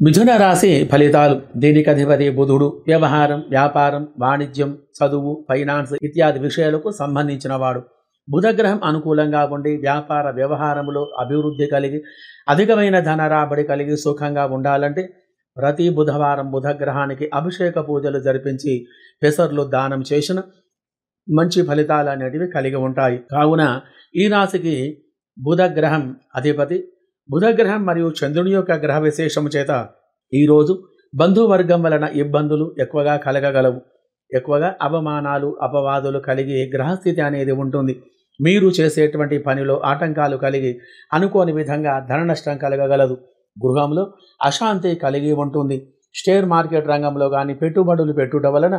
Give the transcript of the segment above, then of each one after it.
మిథున రాశి ఫలితాలు. దీనికి అధిపతి బుధుడు. వ్యవహారం, వ్యాపారం, వాణిజ్యం, చదువు, ఫైనాన్స్ ఇత్యాది విషయాలకు సంబంధించిన వాడు. బుధగ్రహం అనుకూలంగా ఉండి వ్యాపార వ్యవహారంలో అభివృద్ధి కలిగి అధికమైన ధన రాబడి కలిగి సుఖంగా ఉండాలంటే ప్రతి బుధవారం బుధగ్రహానికి అభిషేక పూజలు జరిపించి పెసర్లు దానం చేసిన మంచి ఫలితాలు అనేటివి కలిగి ఉంటాయి. కావున ఈ రాశికి బుధగ్రహం అధిపతి. బుధగ్రహం మరియు చంద్రుని యొక్క గ్రహ విశేషము చేత ఈరోజు బంధువర్గం వలన ఇబ్బందులు ఎక్కువగా కలగగలవు. ఎక్కువగా అవమానాలు, అపవాదులు కలిగి గ్రహస్థితి అనేది ఉంటుంది. మీరు చేసేటువంటి పనిలో ఆటంకాలు కలిగి అనుకోని విధంగా ధన నష్టం కలగగలదు. గృహంలో అశాంతి కలిగి ఉంటుంది. షేర్ మార్కెట్ రంగంలో కానీ పెట్టుబడులు పెట్టుట వలన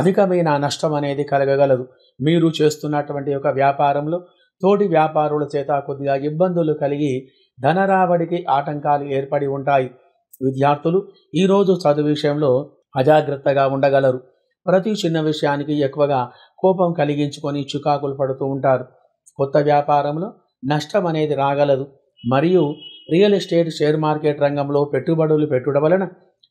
అధికమైన నష్టం అనేది కలగగలదు. మీరు చేస్తున్నటువంటి ఒక వ్యాపారంలో తోటి వ్యాపారుల చేత కొద్దిగా ఇబ్బందులు కలిగి ధన రాబడికి ఆటంకాలు ఏర్పడి ఉంటాయి. విద్యార్థులు ఈరోజు చదువు విషయంలో అజాగ్రత్తగా ఉండగలరు. ప్రతి చిన్న విషయానికి ఎక్కువగా కోపం కలిగించుకొని చికాకులు పడుతూ ఉంటారు. కొత్త వ్యాపారంలో నష్టం అనేది రాగలదు. మరియు రియల్ ఎస్టేట్, షేర్ మార్కెట్ రంగంలో పెట్టుబడులు పెట్టుడం వలన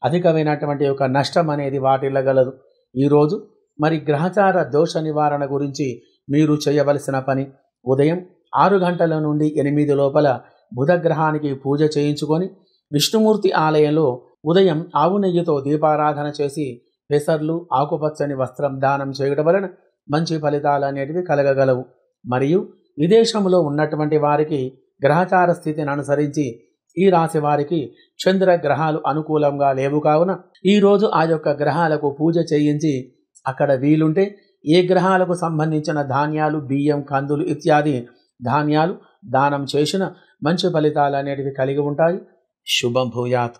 అధికమైనటువంటి ఒక నష్టం అనేది వాటిల్లగలదు. ఈరోజు మరి గ్రహచార దోష నివారణ గురించి మీరు చేయవలసిన పని, ఉదయం 6 గంటల నుండి 8 లోపల బుధగ్రహానికి పూజ చేయించుకొని విష్ణుమూర్తి ఆలయంలో ఉదయం ఆవు నెయ్యితో దీపారాధన చేసి పెసర్లు, ఆకుపచ్చని వస్త్రం దానం చేయడం వలన మంచి ఫలితాలు అనేటివి కలగగలవు. మరియు విదేశంలో ఉన్నటువంటి వారికి గ్రహచార స్థితిని అనుసరించి ఈ రాశి వారికి చంద్ర గ్రహాలు అనుకూలంగా లేవు కావున ఈరోజు ఆ యొక్క గ్రహాలకు పూజ చేయించి అక్కడ వీలుంటే ఏ గ్రహాలకు సంబంధించిన ధాన్యాలు, బియ్యం, కందులు ఇత్యాది ధాన్యాలు దానం చేసిన మంచి ఫలితాలు అనేటివి కలిగి ఉంటాయి. శుభం భూయాత్.